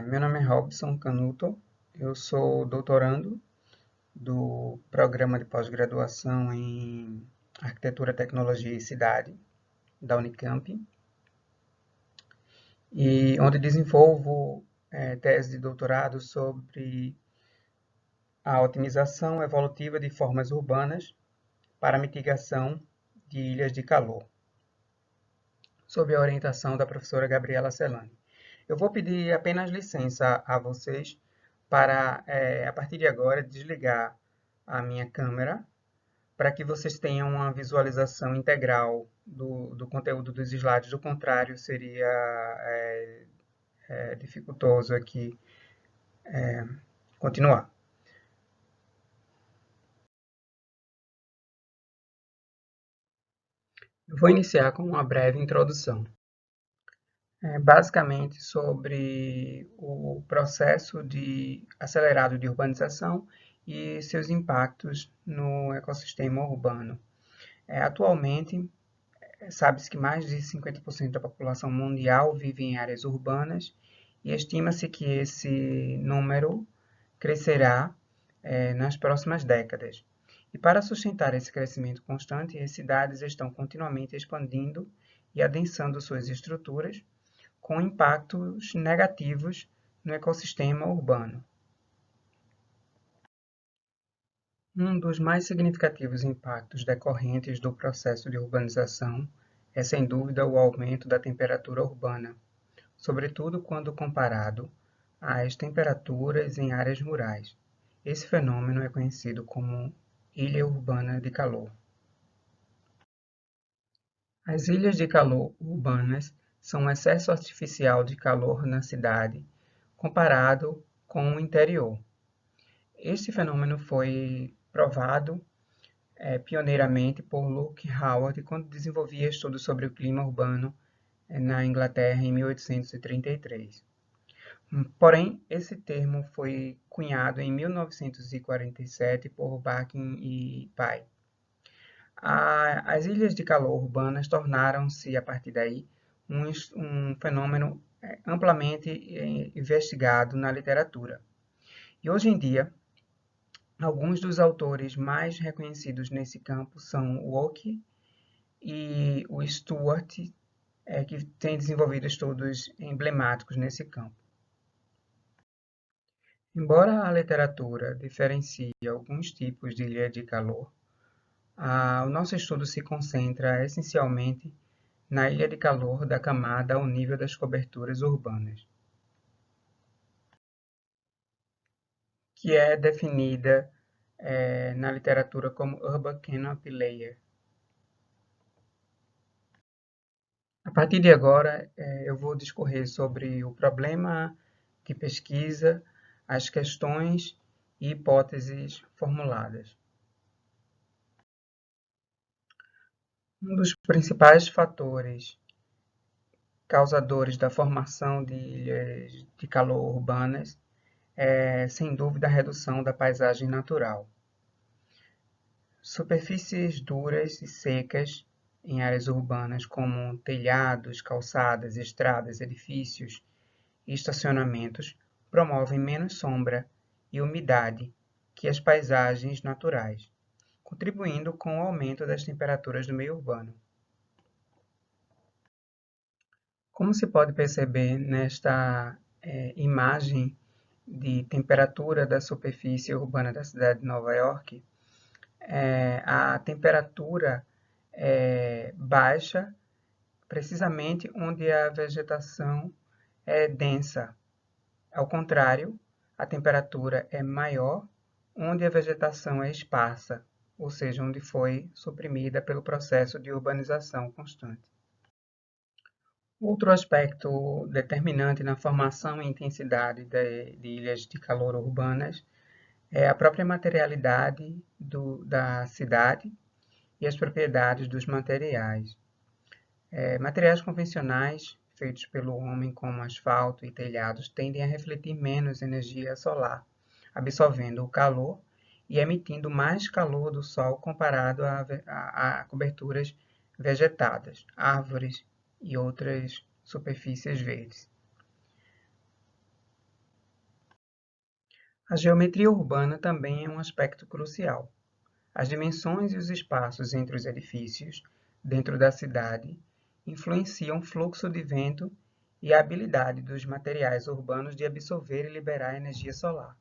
Meu nome é Robson Canuto, eu sou doutorando do programa de pós-graduação em Arquitetura, Tecnologia e Cidade da Unicamp, e onde desenvolvo tese de doutorado sobre a otimização evolutiva de formas urbanas para mitigação de ilhas de calor, sob a orientação da professora Gabriela Celani. Eu vou pedir apenas licença a vocês para, a partir de agora, desligar a minha câmera para que vocês tenham uma visualização integral do conteúdo dos slides. Do contrário, seria dificultoso aqui continuar. Eu vou iniciar com uma breve introdução. Basicamente sobre o processo acelerado de urbanização e seus impactos no ecossistema urbano. Atualmente, sabe-se que mais de 50% da população mundial vive em áreas urbanas e estima-se que esse número crescerá nas próximas décadas. E para sustentar esse crescimento constante, as cidades estão continuamente expandindo e adensando suas estruturas, com impactos negativos no ecossistema urbano. Um dos mais significativos impactos decorrentes do processo de urbanização é, sem dúvida, o aumento da temperatura urbana, sobretudo quando comparado às temperaturas em áreas rurais. Esse fenômeno é conhecido como ilha urbana de calor. As ilhas de calor urbanas são um excesso artificial de calor na cidade, comparado com o interior. Este fenômeno foi provado pioneiramente por Luke Howard quando desenvolvia estudos sobre o clima urbano na Inglaterra em 1833. Porém, esse termo foi cunhado em 1947 por Bakken e Pye. As ilhas de calor urbanas tornaram-se, a partir daí, um fenômeno amplamente investigado na literatura. E hoje em dia, alguns dos autores mais reconhecidos nesse campo são o Oakey e o Stewart, que têm desenvolvido estudos emblemáticos nesse campo. Embora a literatura diferencie alguns tipos de ilha de calor, o nosso estudo se concentra essencialmente na ilha de calor da camada ao nível das coberturas urbanas, que é definida na literatura como Urban Canopy Layer. A partir de agora, eu vou discorrer sobre o problema de pesquisa, as questões e hipóteses formuladas. Um dos principais fatores causadores da formação de ilhas de calor urbanas é, sem dúvida, a redução da paisagem natural. Superfícies duras e secas em áreas urbanas, como telhados, calçadas, estradas, edifícios e estacionamentos, promovem menos sombra e umidade que as paisagens naturais, contribuindo com o aumento das temperaturas do meio urbano. Como se pode perceber nesta imagem de temperatura da superfície urbana da cidade de Nova York, a temperatura é baixa precisamente onde a vegetação é densa. Ao contrário, a temperatura é maior onde a vegetação é esparsa, ou seja, onde foi suprimida pelo processo de urbanização constante. Outro aspecto determinante na formação e intensidade de ilhas de calor urbanas é a própria materialidade da cidade e as propriedades dos materiais. Materiais convencionais feitos pelo homem, como asfalto e telhados, tendem a refletir menos energia solar, absorvendo o calor e emitindo mais calor do sol comparado a coberturas vegetadas, árvores e outras superfícies verdes. A geometria urbana também é um aspecto crucial. As dimensões e os espaços entre os edifícios, dentro da cidade, influenciam o fluxo de vento e a habilidade dos materiais urbanos de absorver e liberar energia solar.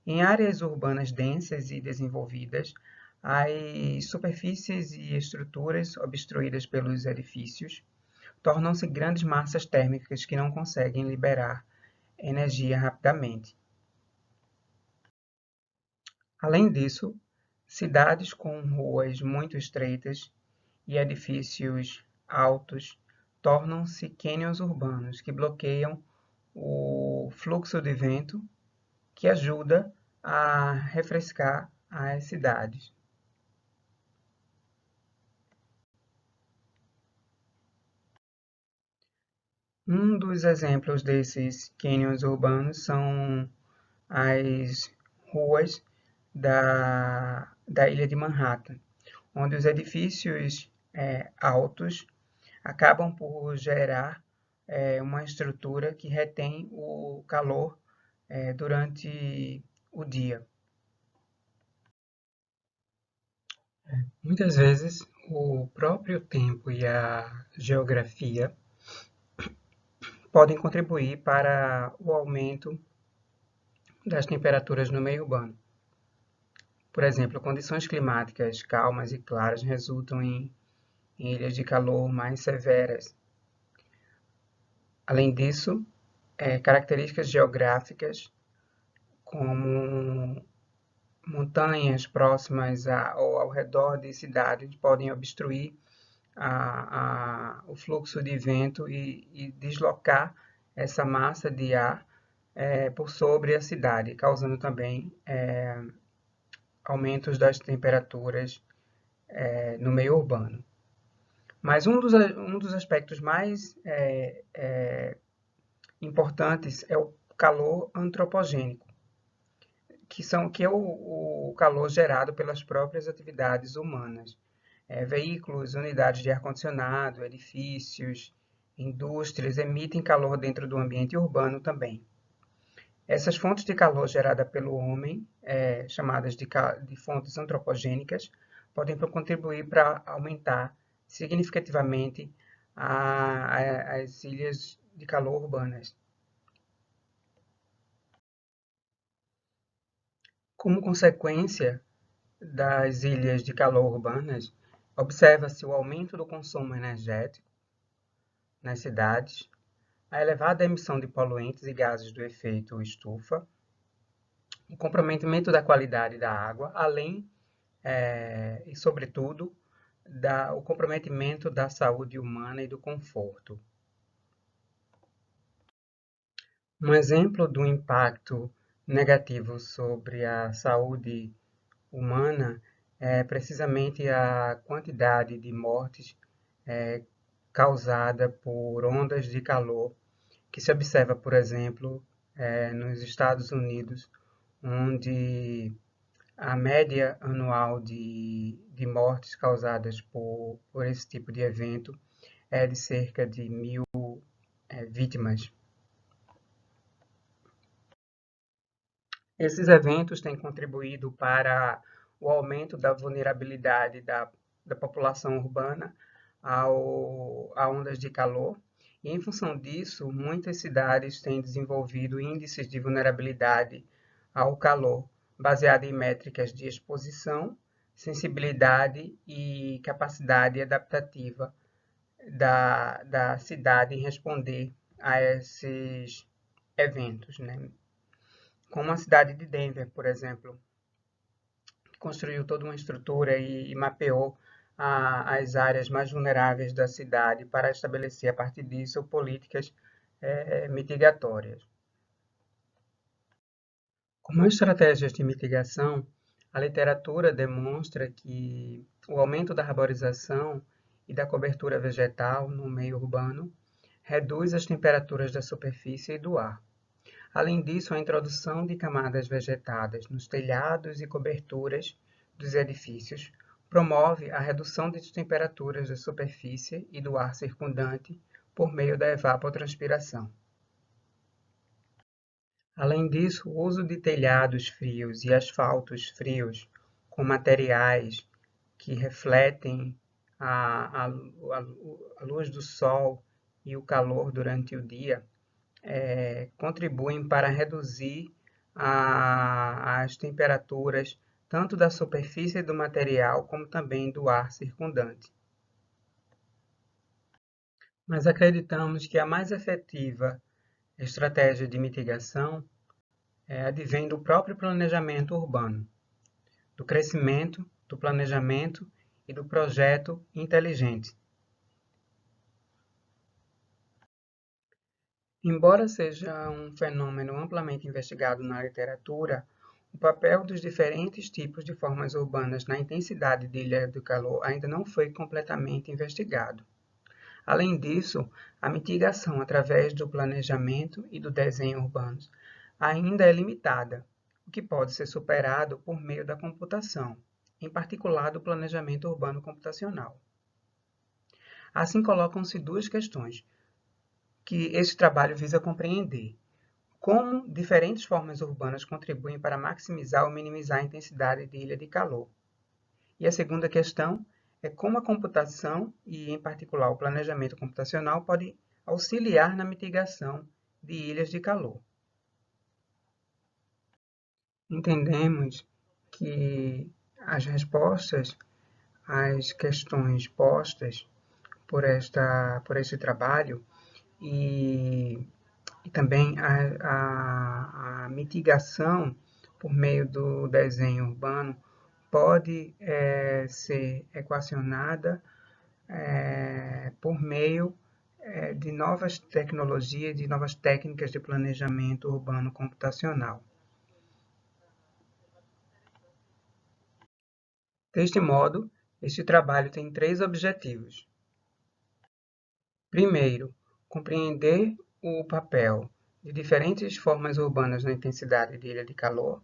Em áreas urbanas densas e desenvolvidas, as superfícies e estruturas obstruídas pelos edifícios tornam-se grandes massas térmicas que não conseguem liberar energia rapidamente. Além disso, cidades com ruas muito estreitas e edifícios altos tornam-se cânions urbanos que bloqueiam o fluxo de vento que ajuda a refrescar as cidades. Um dos exemplos desses cânions urbanos são as ruas da ilha de Manhattan, onde os edifícios altos acabam por gerar uma estrutura que retém o calor durante o dia. Muitas vezes, o próprio tempo e a geografia podem contribuir para o aumento das temperaturas no meio urbano. Por exemplo, condições climáticas calmas e claras resultam em ilhas de calor mais severas. Além disso, características geográficas, como montanhas próximas ou ao redor de cidades, podem obstruir o fluxo de vento e deslocar essa massa de ar por sobre a cidade, causando também aumentos das temperaturas no meio urbano. Mas um dos aspectos mais importantes é o calor antropogênico, que é o calor gerado pelas próprias atividades humanas. Veículos, unidades de ar-condicionado, edifícios, indústrias emitem calor dentro do ambiente urbano também. Essas fontes de calor geradas pelo homem, chamadas de fontes antropogênicas, podem contribuir para aumentar significativamente as ilhas de calor urbanas. Como consequência das ilhas de calor urbanas, observa-se o aumento do consumo energético nas cidades, a elevada emissão de poluentes e gases do efeito estufa, o comprometimento da qualidade da água, além e, sobretudo, o comprometimento da saúde humana e do conforto. Um exemplo do impacto negativo sobre a saúde humana é precisamente a quantidade de mortes causada por ondas de calor que se observa, por exemplo, nos Estados Unidos, onde a média anual de mortes causadas por esse tipo de evento é de cerca de 1.000 vítimas. Esses eventos têm contribuído para o aumento da vulnerabilidade da população urbana a ondas de calor, e em função disso, muitas cidades têm desenvolvido índices de vulnerabilidade ao calor, baseado em métricas de exposição, sensibilidade e capacidade adaptativa da cidade em responder a esses eventos, né? Como a cidade de Denver, por exemplo, que construiu toda uma estrutura e mapeou as áreas mais vulneráveis da cidade para estabelecer, a partir disso, políticas mitigatórias. Como estratégias de mitigação, a literatura demonstra que o aumento da arborização e da cobertura vegetal no meio urbano reduz as temperaturas da superfície e do ar. Além disso, a introdução de camadas vegetadas nos telhados e coberturas dos edifícios promove a redução das temperaturas da superfície e do ar circundante por meio da evapotranspiração. Além disso, o uso de telhados frios e asfaltos frios com materiais que refletem a luz do sol e o calor durante o dia contribuem para reduzir as temperaturas tanto da superfície do material como também do ar circundante. Mas acreditamos que a mais efetiva estratégia de mitigação advém do próprio planejamento urbano, do crescimento, do planejamento e do projeto inteligente. Embora seja um fenômeno amplamente investigado na literatura, o papel dos diferentes tipos de formas urbanas na intensidade de ilha do calor ainda não foi completamente investigado. Além disso, a mitigação através do planejamento e do desenho urbanos ainda é limitada, o que pode ser superado por meio da computação, em particular do planejamento urbano computacional. Assim colocam-se duas questões que esse trabalho visa compreender: como diferentes formas urbanas contribuem para maximizar ou minimizar a intensidade de ilha de calor. E a segunda questão é como a computação, e em particular o planejamento computacional, pode auxiliar na mitigação de ilhas de calor. Entendemos que as respostas às questões postas por este trabalho e também a mitigação por meio do desenho urbano pode ser equacionada por meio de novas tecnologias, de novas técnicas de planejamento urbano computacional. Deste modo, este trabalho tem três objetivos. Primeiro, compreender o papel de diferentes formas urbanas na intensidade de ilha de calor,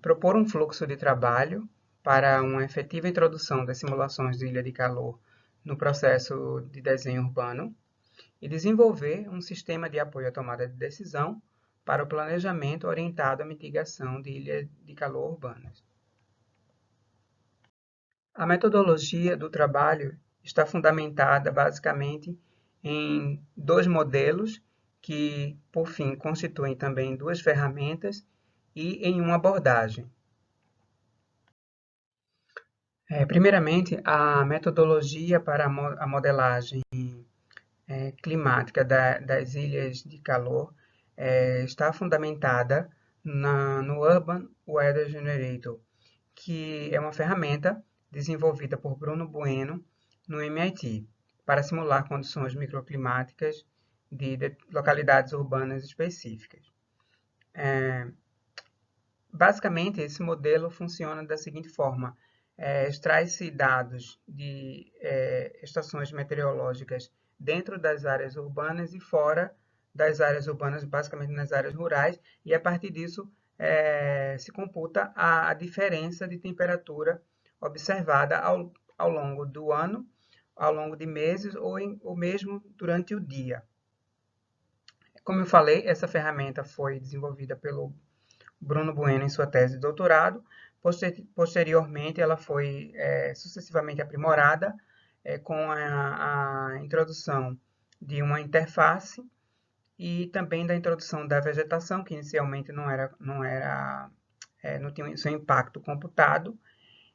propor um fluxo de trabalho para uma efetiva introdução das simulações de ilha de calor no processo de desenho urbano e desenvolver um sistema de apoio à tomada de decisão para o planejamento orientado à mitigação de ilhas de calor urbanas. A metodologia do trabalho está fundamentada basicamente em dois modelos que, por fim, constituem também duas ferramentas e em uma abordagem. Primeiramente, a metodologia para a modelagem climática das ilhas de calor está fundamentada no Urban Weather Generator, que é uma ferramenta desenvolvida por Bruno Bueno no MIT, para simular condições microclimáticas de localidades urbanas específicas. Basicamente, esse modelo funciona da seguinte forma: extrai-se dados de estações meteorológicas dentro das áreas urbanas e fora das áreas urbanas, basicamente nas áreas rurais, e a partir disso se computa a diferença de temperatura observada ao longo do ano, ao longo de meses ou mesmo durante o dia. Como eu falei, essa ferramenta foi desenvolvida pelo Bruno Bueno em sua tese de doutorado. Posteriormente, ela foi sucessivamente aprimorada com a introdução de uma interface e também da introdução da vegetação, que inicialmente não tinha seu impacto computado,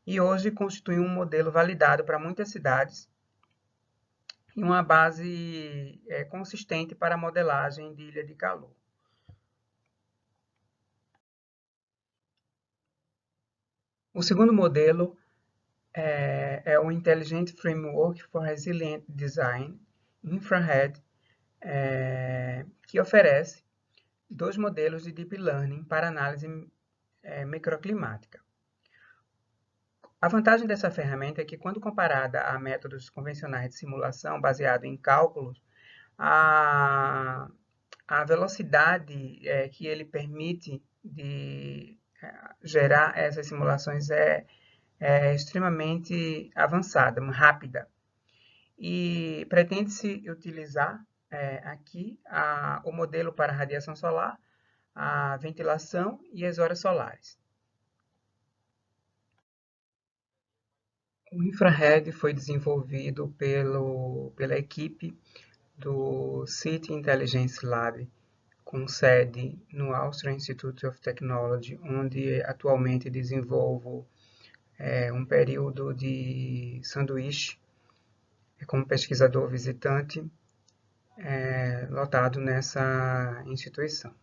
e hoje constitui um modelo validado para muitas cidades e uma base consistente para a modelagem de ilha de calor. O segundo modelo é o Intelligent Framework for Resilient Design, Infrared, que oferece dois modelos de Deep Learning para análise microclimática. A vantagem dessa ferramenta é que, quando comparada a métodos convencionais de simulação baseado em cálculos, a velocidade que ele permite de gerar essas simulações é extremamente avançada, rápida. E pretende-se utilizar aqui o modelo para radiação solar, a ventilação e as horas solares. O infrared foi desenvolvido pela equipe do City Intelligence Lab, com sede no Austrian Institute of Technology, onde atualmente desenvolvo um período de sanduíche como pesquisador visitante lotado nessa instituição.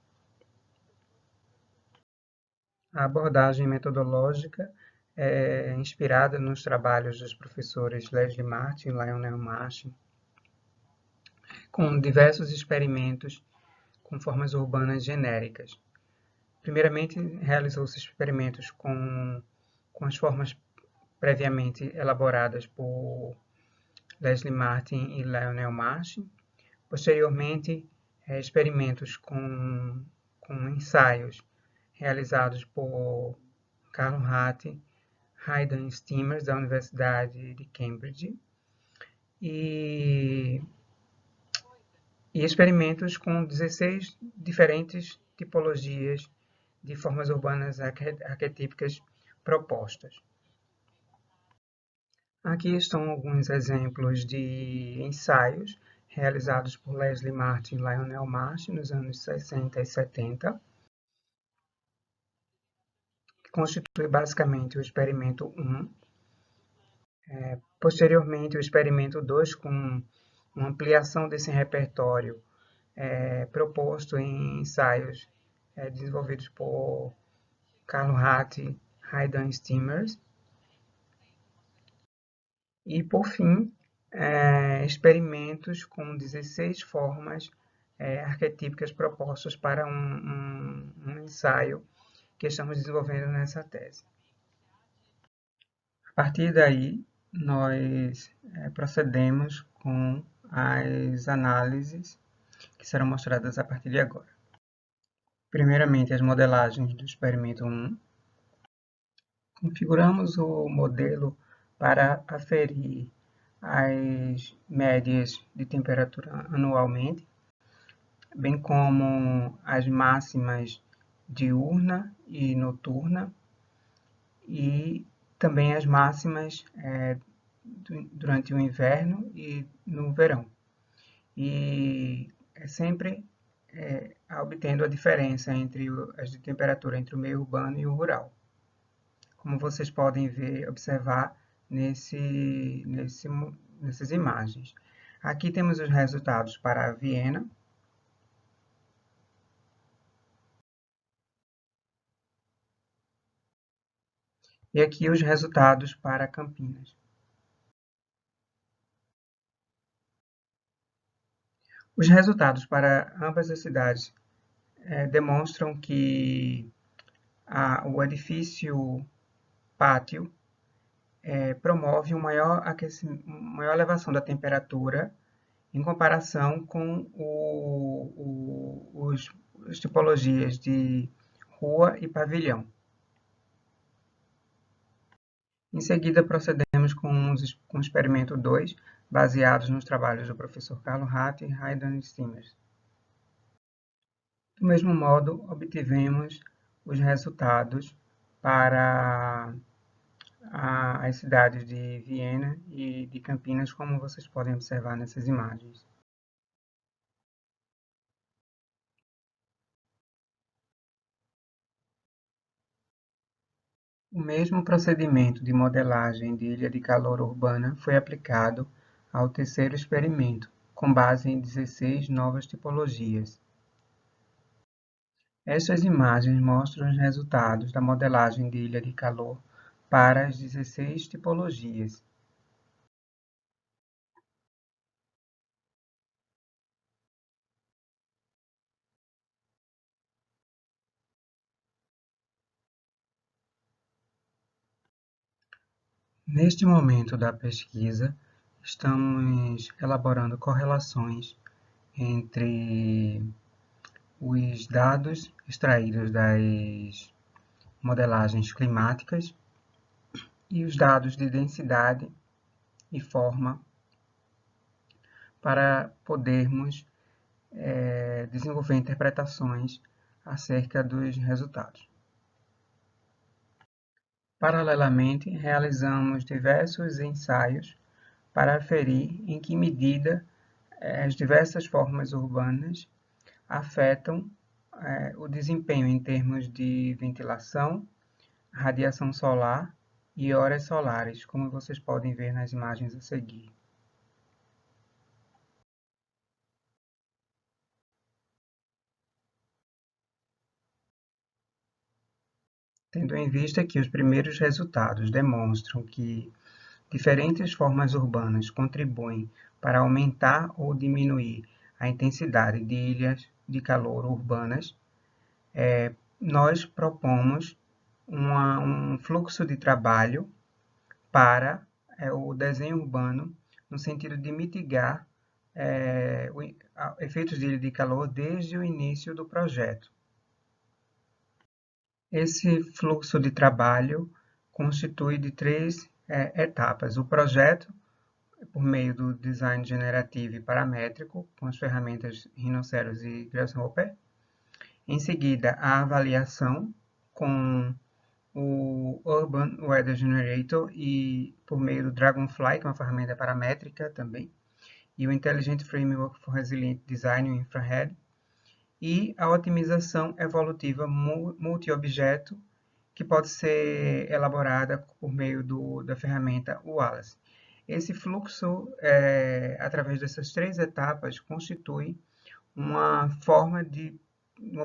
A abordagem metodológica é inspirada nos trabalhos dos professores Leslie Martin e Lionel Martin, com diversos experimentos com formas urbanas genéricas. Primeiramente, realizou-se experimentos com as formas previamente elaboradas por Leslie Martin e Lionel Martin. Posteriormente, experimentos com ensaios realizados por Carlo Ratti, Hayden Stimmers, da Universidade de Cambridge, e experimentos com 16 diferentes tipologias de formas urbanas arquetípicas propostas. Aqui estão alguns exemplos de ensaios realizados por Leslie Martin e Lionel Martin nos anos 60 e 70, que constitui basicamente o experimento 1. Posteriormente, o experimento 2, com uma ampliação desse repertório proposto em ensaios desenvolvidos por Carlo Ratti, Hayden Stimmers. E, por fim, experimentos com 16 formas arquetípicas propostas para um ensaio que estamos desenvolvendo nessa tese. A partir daí, nós procedemos com as análises que serão mostradas a partir de agora. Primeiramente, as modelagens do experimento 1. Configuramos o modelo para aferir as médias de temperatura anualmente, bem como as máximas diurna e noturna, e também as máximas durante o inverno e no verão. E sempre obtendo a diferença entre as de temperatura entre o meio urbano e o rural, como vocês podem observar nessas imagens. Aqui temos os resultados para a Viena. E aqui os resultados para Campinas. Os resultados para ambas as cidades demonstram que o edifício pátio promove uma maior elevação da temperatura em comparação com as tipologias de rua e pavilhão. Em seguida, procedemos com o experimento 2, baseados nos trabalhos do professor Carlo Ratti e Hayden Stimmers. Do mesmo modo, obtivemos os resultados para as cidades de Viena e de Campinas, como vocês podem observar nessas imagens. O mesmo procedimento de modelagem de ilha de calor urbana foi aplicado ao terceiro experimento, com base em 16 novas tipologias. Estas imagens mostram os resultados da modelagem de ilha de calor para as 16 tipologias. Neste momento da pesquisa, estamos elaborando correlações entre os dados extraídos das modelagens climáticas e os dados de densidade e forma para podermos desenvolver interpretações acerca dos resultados. Paralelamente, realizamos diversos ensaios para aferir em que medida as diversas formas urbanas afetam o desempenho em termos de ventilação, radiação solar e horas solares, como vocês podem ver nas imagens a seguir. Tendo em vista que os primeiros resultados demonstram que diferentes formas urbanas contribuem para aumentar ou diminuir a intensidade de ilhas de calor urbanas, nós propomos um fluxo de trabalho para o desenho urbano, no sentido de mitigar efeitos de ilha de calor desde o início do projeto. Esse fluxo de trabalho constitui de três etapas: o projeto, por meio do design generativo e paramétrico, com as ferramentas Rhinoceros e Grasshopper. Em seguida, a avaliação com o Urban Weather Generator e por meio do Dragonfly, que é uma ferramenta paramétrica também, e o Intelligent Framework for Resilient Design, o Infrared, e a otimização evolutiva multi-objeto, que pode ser elaborada por meio da ferramenta Wallace. Esse fluxo, através dessas três etapas, constitui uma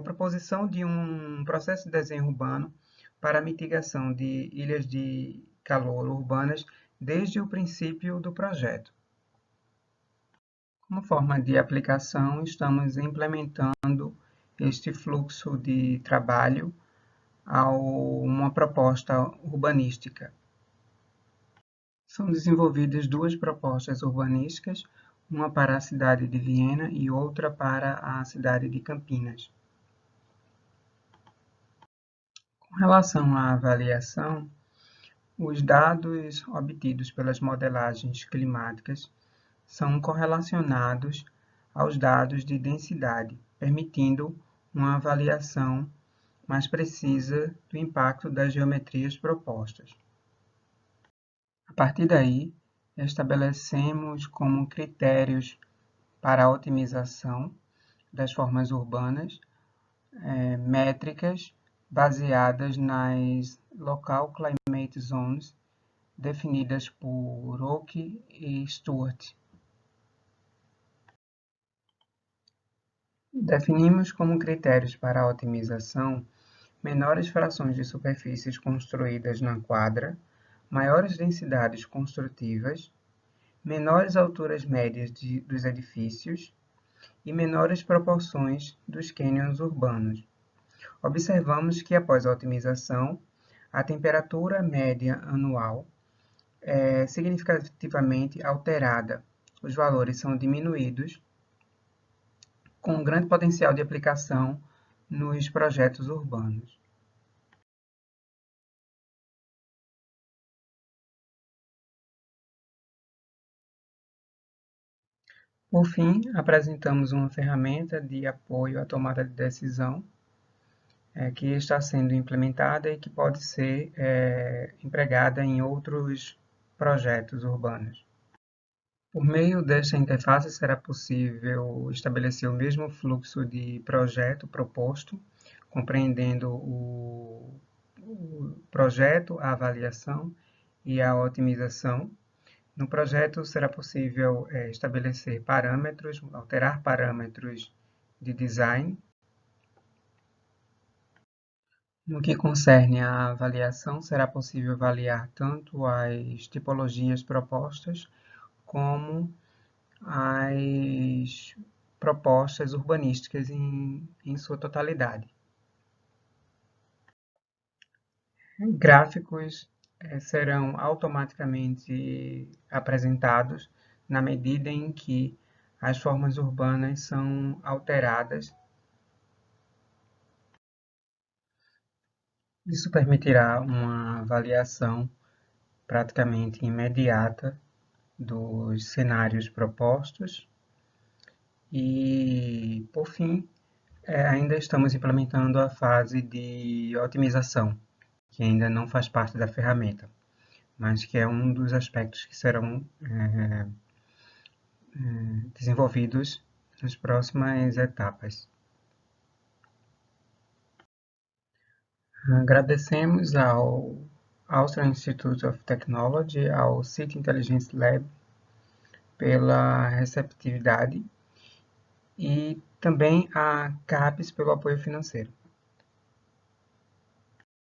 proposição de um processo de desenho urbano para a mitigação de ilhas de calor urbanas desde o princípio do projeto. Como forma de aplicação, estamos implementando este fluxo de trabalho a uma proposta urbanística. São desenvolvidas duas propostas urbanísticas, uma para a cidade de Viena e outra para a cidade de Campinas. Com relação à avaliação, os dados obtidos pelas modelagens climáticas são correlacionados aos dados de densidade, permitindo uma avaliação mais precisa do impacto das geometrias propostas. A partir daí, estabelecemos como critérios para a otimização das formas urbanas métricas baseadas nas Local Climate Zones definidas por Oak e Stewart. Definimos como critérios para a otimização menores frações de superfícies construídas na quadra, maiores densidades construtivas, menores alturas médias dos edifícios e menores proporções dos cânions urbanos. Observamos que, após a otimização, a temperatura média anual é significativamente alterada. Os valores são diminuídos, com um grande potencial de aplicação nos projetos urbanos. Por fim, apresentamos uma ferramenta de apoio à tomada de decisão que está sendo implementada e que pode ser empregada em outros projetos urbanos. Por meio desta interface, será possível estabelecer o mesmo fluxo de projeto proposto, compreendendo o projeto, a avaliação e a otimização. No projeto, será possível estabelecer parâmetros, alterar parâmetros de design. No que concerne à avaliação, será possível avaliar tanto as tipologias propostas como as propostas urbanísticas em sua totalidade. Gráficos serão automaticamente apresentados na medida em que as formas urbanas são alteradas. Isso permitirá uma avaliação praticamente imediata dos cenários propostos e, por fim, ainda estamos implementando a fase de otimização, que ainda não faz parte da ferramenta, mas que é um dos aspectos que serão desenvolvidos nas próximas etapas. Agradecemos ao Austrian Institute of Technology, ao City Intelligence Lab, pela receptividade e também a CAPES pelo apoio financeiro.